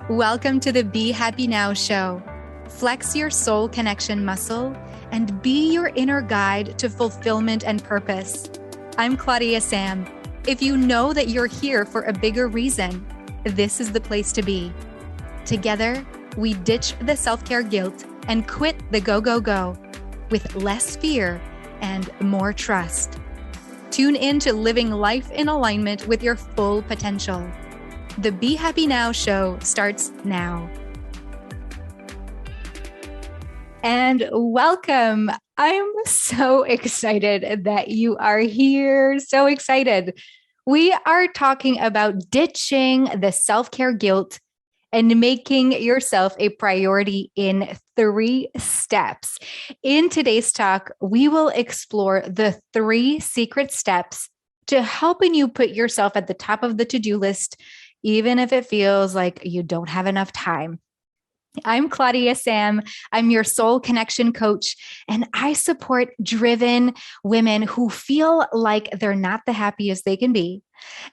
Welcome to the Be Happy Now show. Flex your soul connection muscle and be your inner guide to fulfillment and purpose. I'm Claudia Sam. If you know that you're here for a bigger reason, this is the place to be. Together, we ditch the self-care guilt and quit the go with less fear and more trust. Tune in to living life in alignment with your full potential. The Be Happy Now show starts now. And welcome. I'm so excited that you are here. So excited. We are talking about ditching the self-care guilt and making yourself a priority in 3 steps. In today's talk, we will explore the 3 secret steps to helping you put yourself at the top of the to-do list, even if it feels like you don't have enough time. I'm Claudia Sam. I'm your soul connection coach, and I support driven women who feel like they're not the happiest they can be,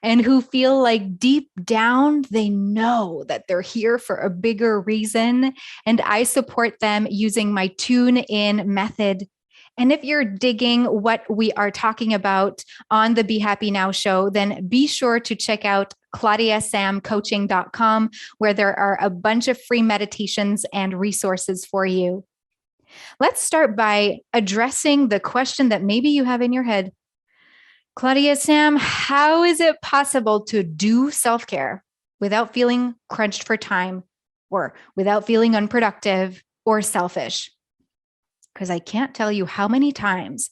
and who feel like deep down, they know that they're here for a bigger reason. And I support them using my tune in method. And if you're digging what we are talking about on the Be Happy Now show, then be sure to check out claudiasamcoaching.com, where there are a bunch of free meditations and resources for you. Let's start by addressing the question that maybe you have in your head. Claudia Sam, how is it possible to do self-care without feeling crunched for time, or without feeling unproductive or selfish? Because I can't tell you how many times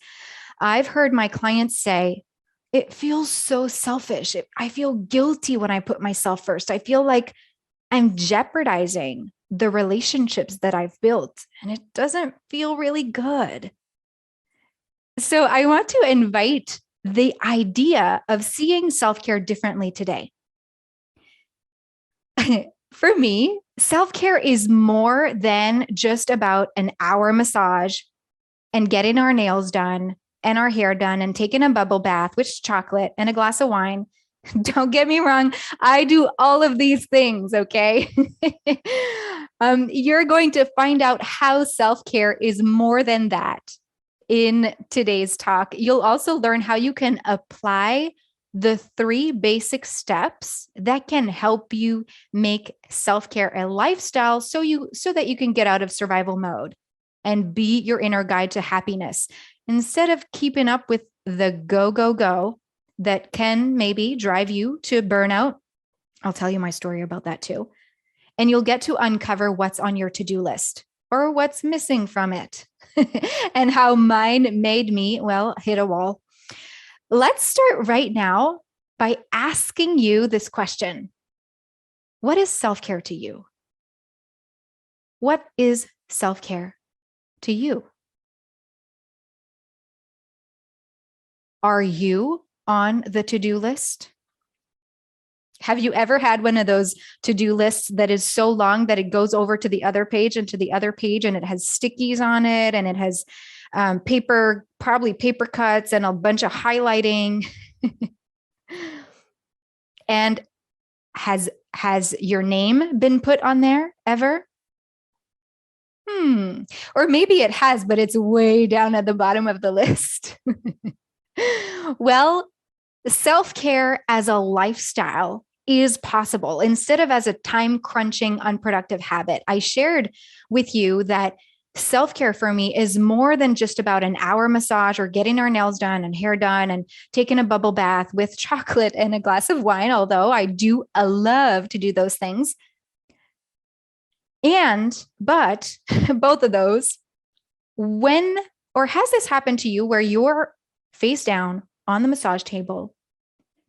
I've heard my clients say, it feels so selfish. I feel guilty when I put myself first. I feel like I'm jeopardizing the relationships that I've built, and it doesn't feel really good. So I want to invite the idea of seeing self-care differently today. For me, self-care is more than just about an hour massage and getting our nails done and our hair done and taking a bubble bath with chocolate and a glass of wine. Don't get me wrong. I do all of these things, okay? You're going to find out how self-care is more than that in today's talk. You'll also learn how you can apply the 3 basic steps that can help you make self-care a lifestyle so that you can get out of survival mode and be your inner guide to happiness, instead of keeping up with the go that can maybe drive you to burnout. I'll tell you my story about that too. And you'll get to uncover what's on your to-do list or what's missing from it and how mine made me, hit a wall. Let's start right now by asking you this question. What is self-care to you? What is self-care to you? Are you on the to-do list? Have you ever had one of those to-do lists that is so long that it goes over to the other page and to the other page, and it has stickies on it, and it has probably paper cuts and a bunch of highlighting? And has your name been put on there ever? Or maybe it has, but it's way down at the bottom of the list. Well, self-care as a lifestyle is possible instead of as a time-crunching, unproductive habit. I shared with you that self-care for me is more than just about an hour massage or getting our nails done and hair done and taking a bubble bath with chocolate and a glass of wine, although I do love to do those things. But both of those, has this happened to you where you're face down on the massage table,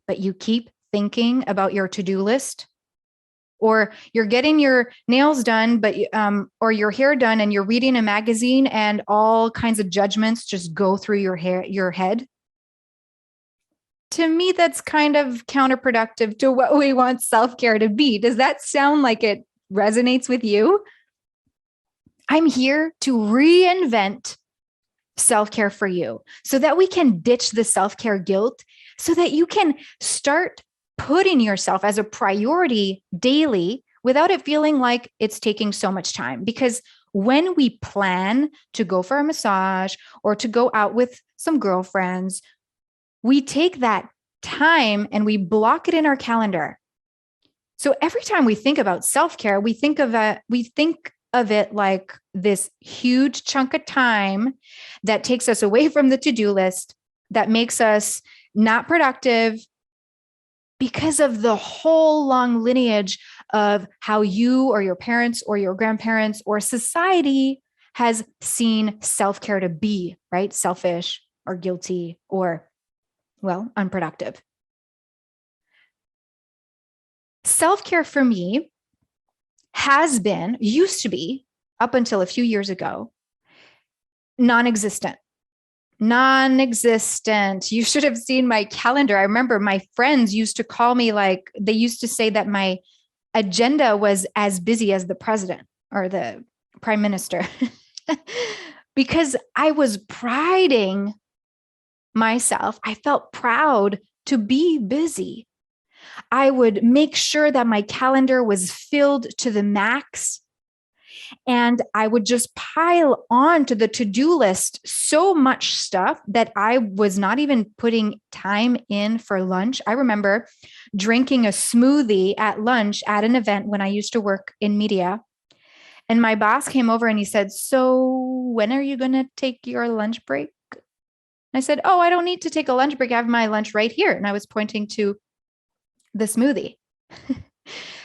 but you keep thinking about your to-do list? Or you're getting your nails done, or your hair done, and you're reading a magazine and all kinds of judgments just go through your head? To me, that's kind of counterproductive to what we want self-care to be. Does that sound like it resonates with you? I'm here to reinvent self-care for you so that we can ditch the self-care guilt, so that you can start putting yourself as a priority daily without it feeling like it's taking so much time. Because when we plan to go for a massage or to go out with some girlfriends, we take that time and we block it in our calendar. So every time we think about self-care, we think of it like this huge chunk of time that takes us away from the to-do list, that makes us not productive because of the whole long lineage of how you or your parents or your grandparents or society has seen self-care to be, right? Selfish or guilty or, well, unproductive. Self-care for me used to be, up until a few years ago, non-existent. You should have seen my calendar. I remember my friends used to call me, like, they used to say that my agenda was as busy as the president or the prime minister because I was priding myself. I felt proud to be busy. I would make sure that my calendar was filled to the max. And I would just pile on to the to-do list so much stuff that I was not even putting time in for lunch. I remember drinking a smoothie at lunch at an event when I used to work in media. And my boss came over and he said, "So when are you going to take your lunch break?" And I said, "Oh, I don't need to take a lunch break. I have my lunch right here." And I was pointing to the smoothie.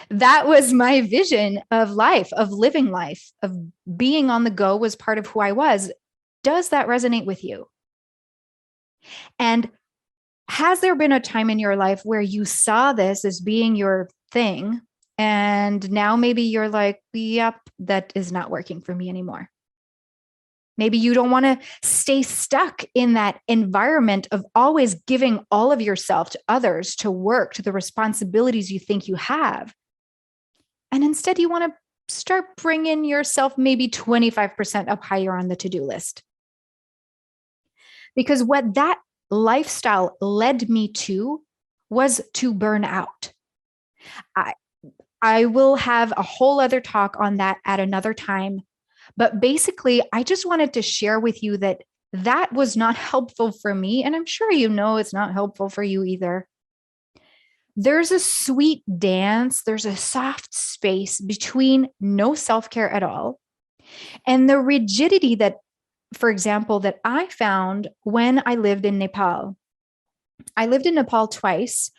That was my vision of life, of living life, of being on the go was part of who I was. Does that resonate with you? And has there been a time in your life where you saw this as being your thing, and now maybe you're like, yep, that is not working for me anymore? Maybe you don't want to stay stuck in that environment of always giving all of yourself to others, to work, to the responsibilities you think you have. And instead, you want to start bringing yourself maybe 25% up higher on the to-do list. Because what that lifestyle led me to was to burn out. I will have a whole other talk on that at another time. But basically, I just wanted to share with you that that was not helpful for me. And I'm sure you know it's not helpful for you either. There's a sweet dance, there's a soft space between no self-care at all and the rigidity that, for example, that I found when I lived in Nepal. I lived in Nepal twice.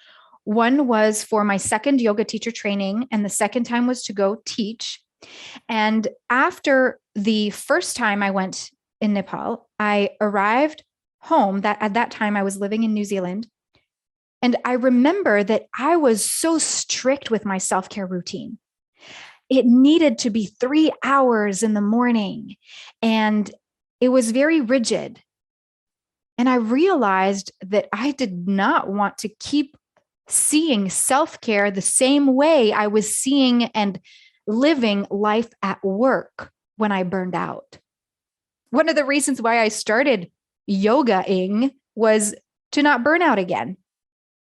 One was for my second yoga teacher training, and the second time was to go teach. And after the first time I went in Nepal, I arrived home. That at that time I was living in New Zealand. And I remember that I was so strict with my self-care routine. It needed to be 3 hours in the morning, and it was very rigid. And I realized that I did not want to keep seeing self-care the same way I was seeing and living life at work when I burned out. One of the reasons why I started yoga-ing was to not burn out again.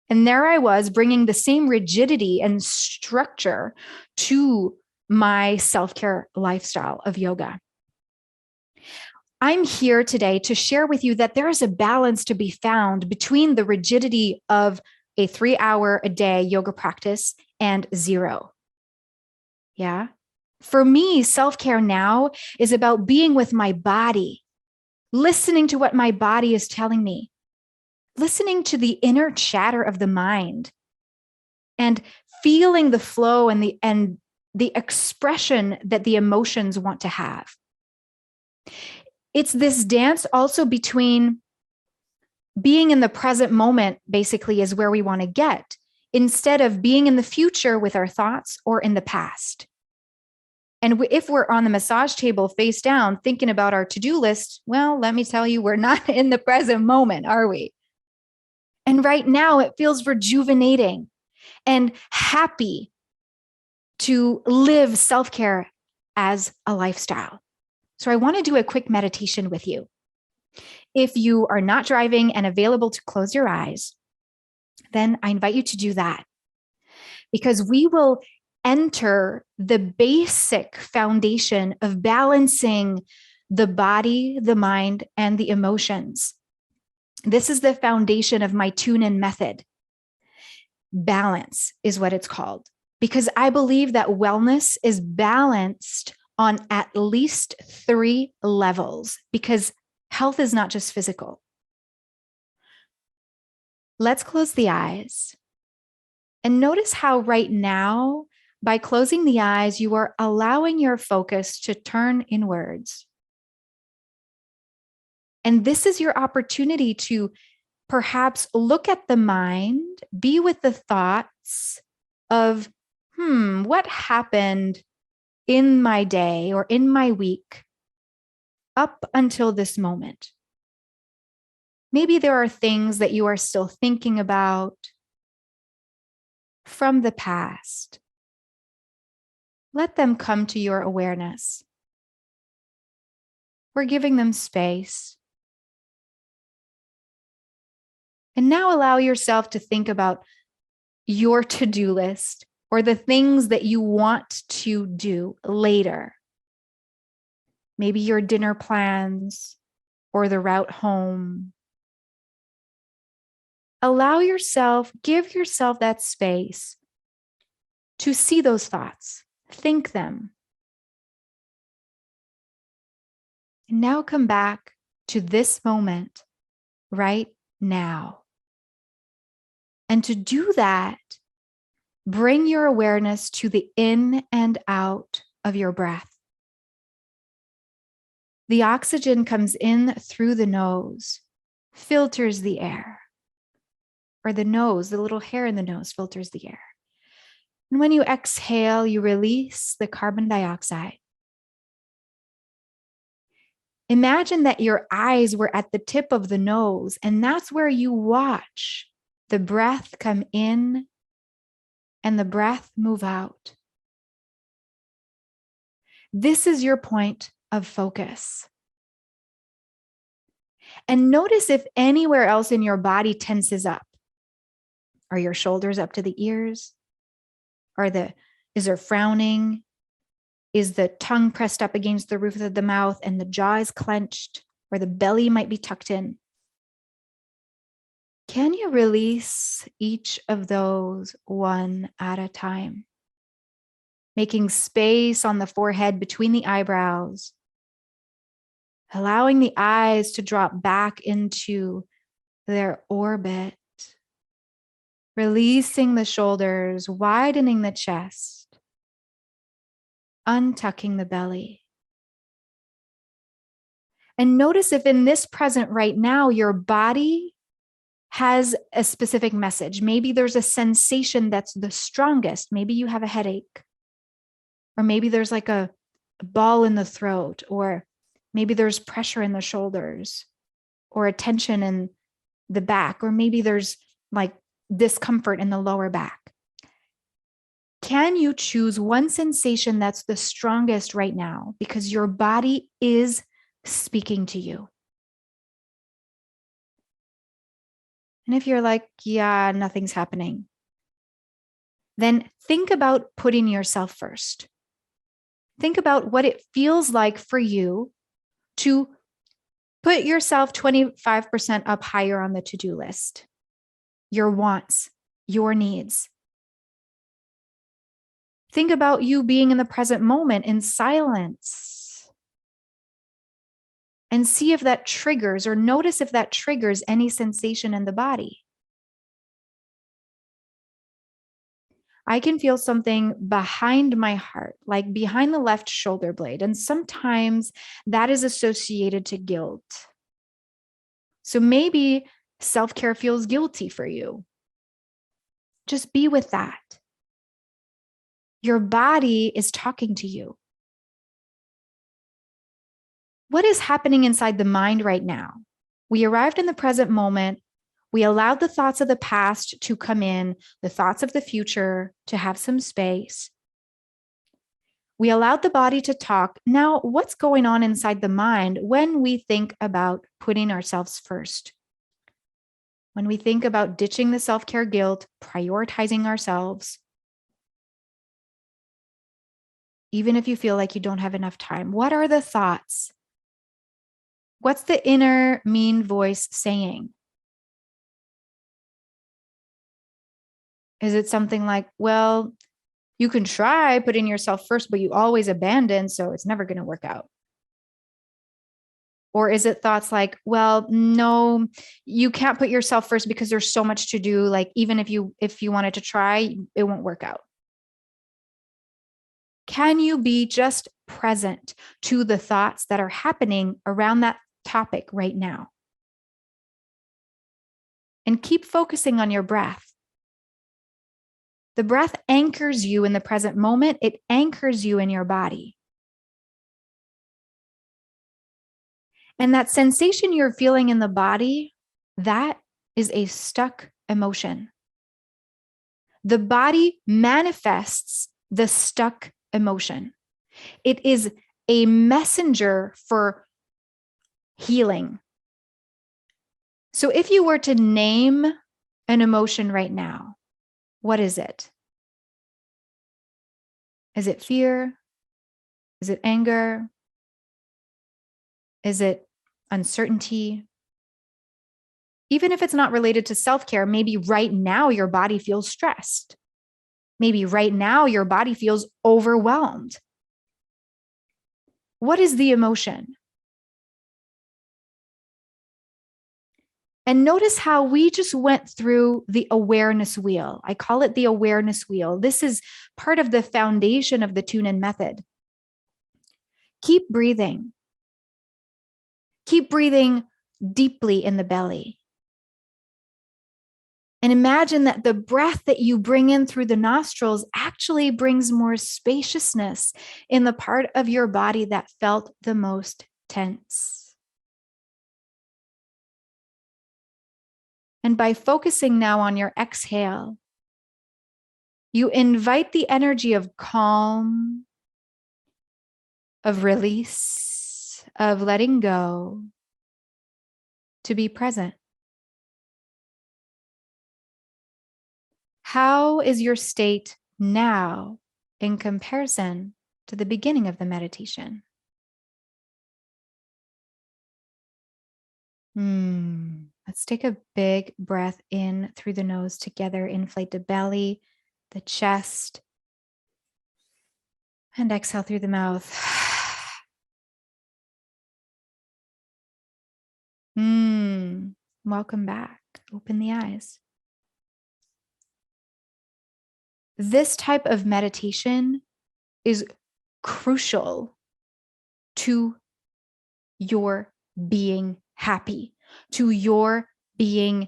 And there I was bringing the same rigidity and structure to my self-care lifestyle of yoga. I'm here today to share with you that there is a balance to be found between the rigidity of a 3-hour a day yoga practice and zero. Yeah. For me, self-care now is about being with my body, listening to what my body is telling me, listening to the inner chatter of the mind, and feeling the flow and the expression that the emotions want to have. It's this dance also between being in the present moment, basically, is where we want to get, instead of being in the future with our thoughts or in the past. And if we're on the massage table face down thinking about our to-do list, well, let me tell you, we're not in the present moment, are we? And right now it feels rejuvenating and happy to live self-care as a lifestyle. So I want to do a quick meditation with you. If you are not driving and available to close your eyes, then I invite you to do that, because we will enter the basic foundation of balancing the body, the mind, and the emotions. This is the foundation of my tune-in method. Balance is what it's called, because I believe that wellness is balanced on at least 3 levels, because health is not just physical. Let's close the eyes and notice how right now, by closing the eyes, you are allowing your focus to turn inwards. And this is your opportunity to perhaps look at the mind, be with the thoughts of, what happened in my day or in my week up until this moment? Maybe there are things that you are still thinking about from the past. Let them come to your awareness. We're giving them space. And now allow yourself to think about your to-do list or the things that you want to do later. Maybe your dinner plans or the route home. Give yourself that space to see those thoughts, think them. And now come back to this moment right now. And to do that, bring your awareness to the in and out of your breath. The oxygen comes in through the nose, filters the air. Or the nose, the little hair in the nose filters the air. And when you exhale, you release the carbon dioxide. Imagine that your eyes were at the tip of the nose, and that's where you watch the breath come in and the breath move out. This is your point of focus. And notice if anywhere else in your body tenses up. Are your shoulders up to the ears? Is there frowning? Is the tongue pressed up against the roof of the mouth and the jaw is clenched, or the belly might be tucked in? Can you release each of those one at a time? Making space on the forehead between the eyebrows, allowing the eyes to drop back into their orbit. Releasing the shoulders, widening the chest, untucking the belly. And notice if in this present right now, your body has a specific message. Maybe there's a sensation that's the strongest. Maybe you have a headache. Or maybe there's like a ball in the throat. Or maybe there's pressure in the shoulders. Or a tension in the back. Or maybe there's like discomfort in the lower back. Can you choose one sensation that's the strongest right now? Because your body is speaking to you. And if you're like, yeah, nothing's happening, then think about putting yourself first. Think about what it feels like for you to put yourself 25% up higher on the to-do list. Your wants, your needs. Think about you being in the present moment in silence. And see if that triggers, or notice if that triggers any sensation in the body. I can feel something behind my heart, like behind the left shoulder blade. And sometimes that is associated to guilt. So maybe self-care feels guilty for you. Just be with that. Your body is talking to you. What is happening inside the mind right now? We arrived in the present moment. We allowed the thoughts of the past to come in, the thoughts of the future to have some space. We allowed the body to talk. Now, what's going on inside the mind when we think about putting ourselves first? When we think about ditching the self-care guilt, prioritizing ourselves, even if you feel like you don't have enough time, what are the thoughts? What's the inner mean voice saying? Is it something like, well, you can try putting yourself first, but you always abandon, so it's never going to work out? Or is it thoughts like, well, no, you can't put yourself first because there's so much to do. Like, even if you wanted to try, it won't work out. Can you be just present to the thoughts that are happening around that topic right now? And keep focusing on your breath. The breath anchors you in the present moment. It anchors you in your body. And that sensation you're feeling in the body, that is a stuck emotion. The body manifests the stuck emotion. It is a messenger for healing. So if you were to name an emotion right now, what is it? Is it fear? Is it anger? Is it uncertainty? Even if it's not related to self-care, maybe right now your body feels stressed. Maybe right now your body feels overwhelmed. What is the emotion? And notice how we just went through the awareness wheel. I call it the awareness wheel. This is part of the foundation of the tune-in method. Keep breathing. Keep breathing deeply in the belly. And imagine that the breath that you bring in through the nostrils actually brings more spaciousness in the part of your body that felt the most tense. And by focusing now on your exhale, you invite the energy of calm, of release, of letting go to be present. How is your state now in comparison to the beginning of the meditation? Let's take a big breath in through the nose together. Inflate the belly, the chest, and exhale through the mouth. Welcome back. Open the eyes. This type of meditation is crucial to your being happy, to your being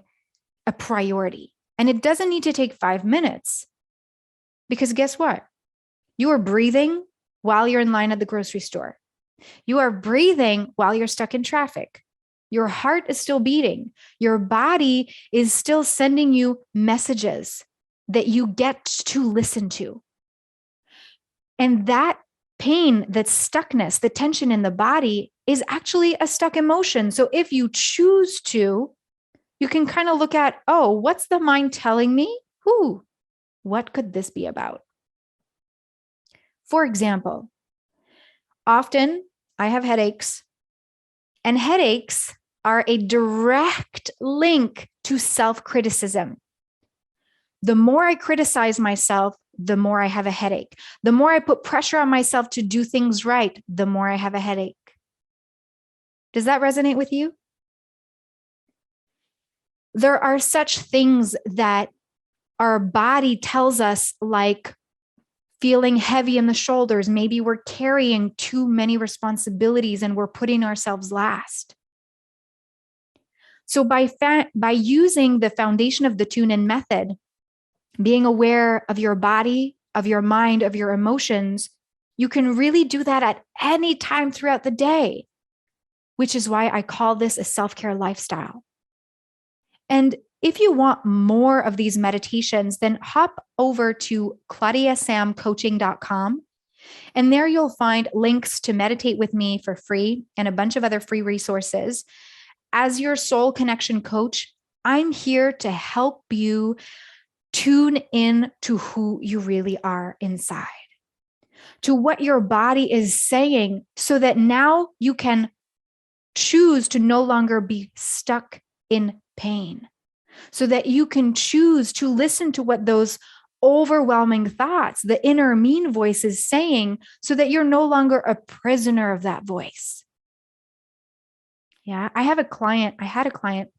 a priority. And it doesn't need to take 5 minutes, because guess what? You are breathing while you're in line at the grocery store. You are breathing while you're stuck in traffic. Your heart is still beating. Your body is still sending you messages that you get to listen to. And that pain, that stuckness, the tension in the body is actually a stuck emotion. So if you choose to, you can kind of look at, oh, what's the mind telling me? What could this be about? For example, often I have headaches, and headaches are a direct link to self-criticism. The more I criticize myself, the more I have a headache. The more I put pressure on myself to do things right, the more I have a headache. Does that resonate with you? There are such things that our body tells us, like feeling heavy in the shoulders. Maybe we're carrying too many responsibilities and we're putting ourselves last. So by using the foundation of the tune-in method, being aware of your body, of your mind, of your emotions, you can really do that at any time throughout the day, which is why I call this a self-care lifestyle. And if you want more of these meditations, then hop over to claudiasamcoaching.com. And there you'll find links to meditate with me for free and a bunch of other free resources. As your soul connection coach, I'm here to help you tune in to who you really are inside, to what your body is saying, so that now you can choose to no longer be stuck in pain, so that you can choose to listen to what those overwhelming thoughts, the inner mean voice is saying, so that you're no longer a prisoner of that voice. Yeah, I had a client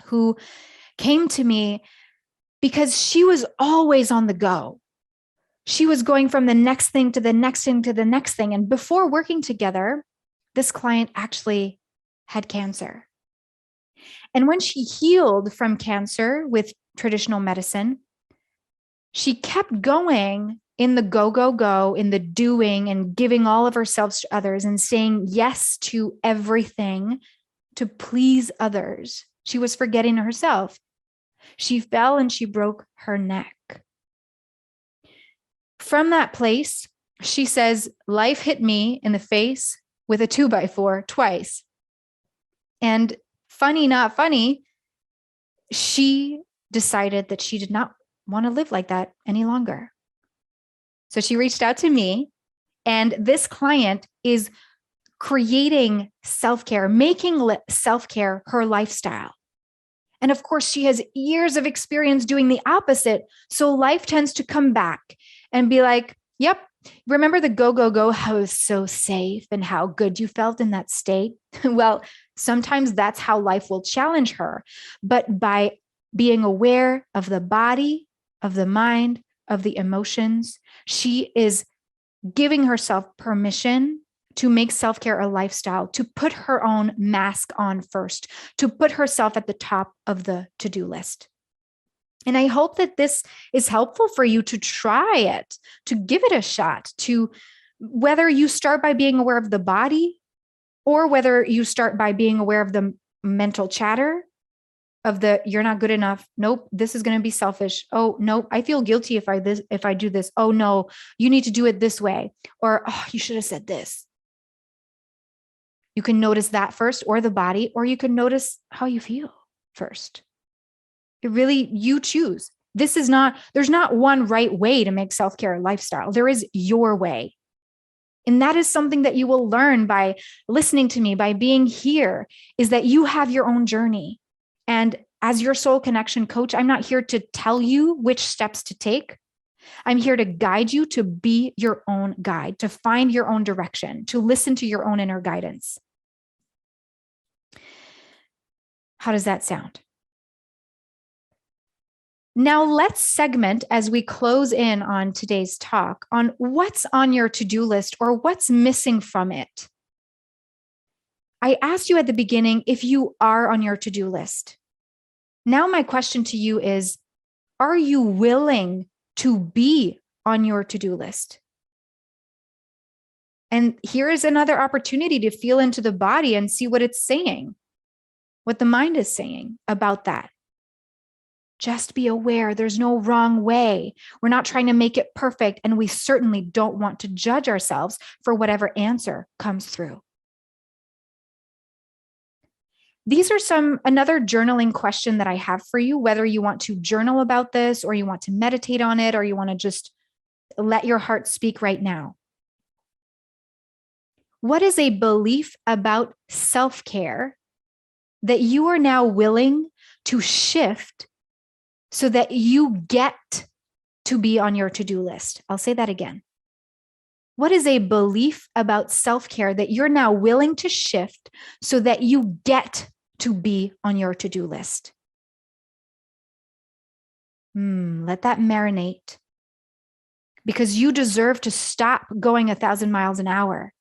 who came to me because she was always on the go. She was going from the next thing to the next thing to the next thing. And before working together, this client actually had cancer. And when she healed from cancer with traditional medicine, she kept going in the go, go, go, in the doing and giving all of herself to others and saying yes to everything to please others. She was forgetting herself. She fell and she broke her neck. From that place, she says, life hit me in the face with a 2x4 twice. And funny, not funny, she decided that she did not want to live like that any longer. So she reached out to me, and this client is creating self-care, making self-care her lifestyle. And of course, she has years of experience doing the opposite. So life tends to come back and be like, yep, remember the go, go, go, how it was so safe and how good you felt in that state? Well, sometimes that's how life will challenge her. But by being aware of the body, of the mind, of the emotions, she is giving herself permission to make self-care a lifestyle, to put her own mask on first, to put herself at the top of the to-do list. And I hope that this is helpful for you to try it, to give it a shot, to whether you start by being aware of the body or whether you start by being aware of the mental chatter of the, you're not good enough. Nope, this is going to be selfish. Oh, no, I feel guilty if I do this. Oh, no, you need to do it this way. Or, oh, you should have said this. You can notice that first, or the body, or you can notice how you feel first. It really, you choose. There's not one right way to make self-care a lifestyle. There is your way. And that is something that you will learn by listening to me, by being here, is that you have your own journey. And as your soul connection coach, I'm not here to tell you which steps to take. I'm here to guide you to be your own guide, to find your own direction, to listen to your own inner guidance. How does that sound? Now let's segment as we close in on today's talk on what's on your to-do list or what's missing from it. I asked you at the beginning if you are on your to-do list. Now my question to you is, are you willing to be on your to-do list? And here is another opportunity to feel into the body and see what it's saying, what the mind is saying about that. Just be aware there's no wrong way. We're not trying to make it perfect, and we certainly don't want to judge ourselves for whatever answer comes through. These are another journaling question that I have for you, whether you want to journal about this or you want to meditate on it or you want to just let your heart speak right now. What is a belief about self-care that you are now willing to shift so that you get to be on your to-do list? I'll say that again. What is a belief about self-care that you're now willing to shift so that you get to be on your to-do list? Let that marinate, because you deserve to stop going 1,000 miles an hour.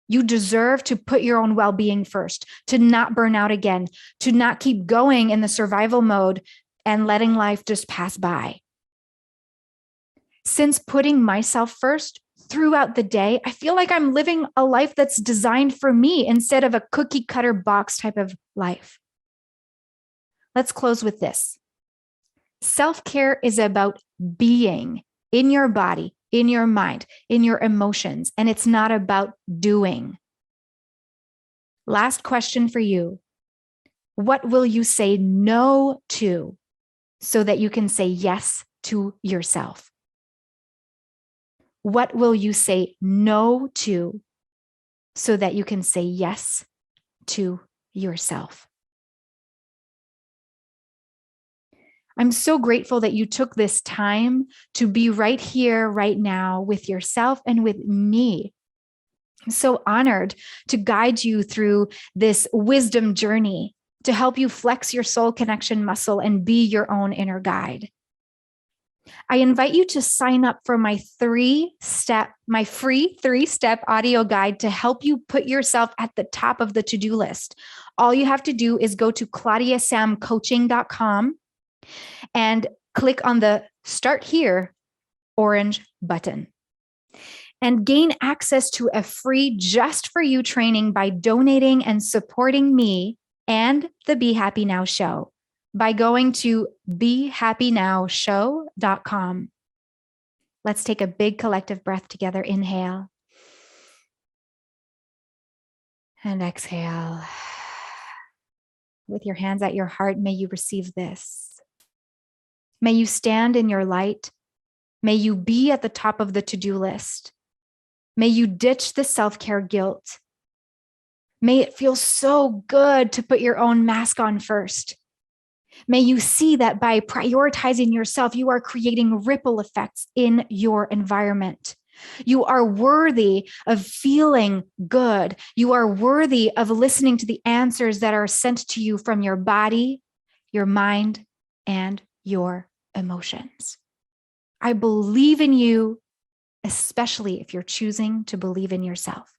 You deserve to put your own well-being first, to not burn out again, to not keep going in the survival mode and letting life just pass by. Since putting myself first throughout the day, I feel like I'm living a life that's designed for me instead of a cookie cutter box type of life. Let's close with this. Self-care is about being in your body in your mind, in your emotions, and it's not about doing. Last question for you. What will you say no to so that you can say yes to yourself? What will you say no to so that you can say yes to yourself? I'm so grateful that you took this time to be right here, right now with yourself and with me. I'm so honored to guide you through this wisdom journey to help you flex your soul connection muscle and be your own inner guide. I invite you to sign up for my free 3-step audio guide to help you put yourself at the top of the to-do list. All you have to do is go to claudiasamcoaching.com and click on the Start Here orange button and gain access to a free just for you training by donating and supporting me and the Be Happy Now show by going to BeHappyNowShow.com. Let's take a big collective breath together. Inhale and exhale. With your hands at your heart, may you receive this. May you stand in your light. May you be at the top of the to-do list. May you ditch the self-care guilt. May it feel so good to put your own mask on first. May you see that by prioritizing yourself, you are creating ripple effects in your environment. You are worthy of feeling good. You are worthy of listening to the answers that are sent to you from your body, your mind, and your emotions. I believe in you, especially if you're choosing to believe in yourself.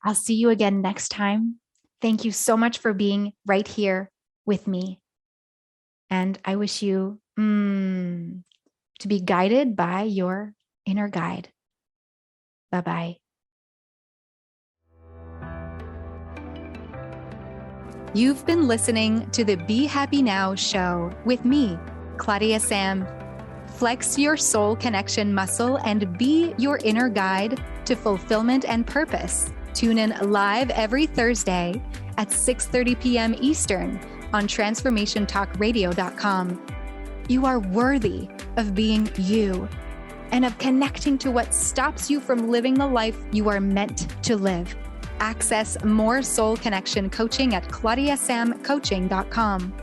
I'll see you again next time. Thank you so much for being right here with me. And I wish you to be guided by your inner guide. Bye-bye. You've been listening to the Be Happy Now show with me, Claudia Sam. Flex your soul connection muscle and be your inner guide to fulfillment and purpose. Tune in live every Thursday at 6:30 p.m. Eastern on transformationtalkradio.com. You are worthy of being you and of connecting to what stops you from living the life you are meant to live. Access more soul connection coaching at claudiasamcoaching.com.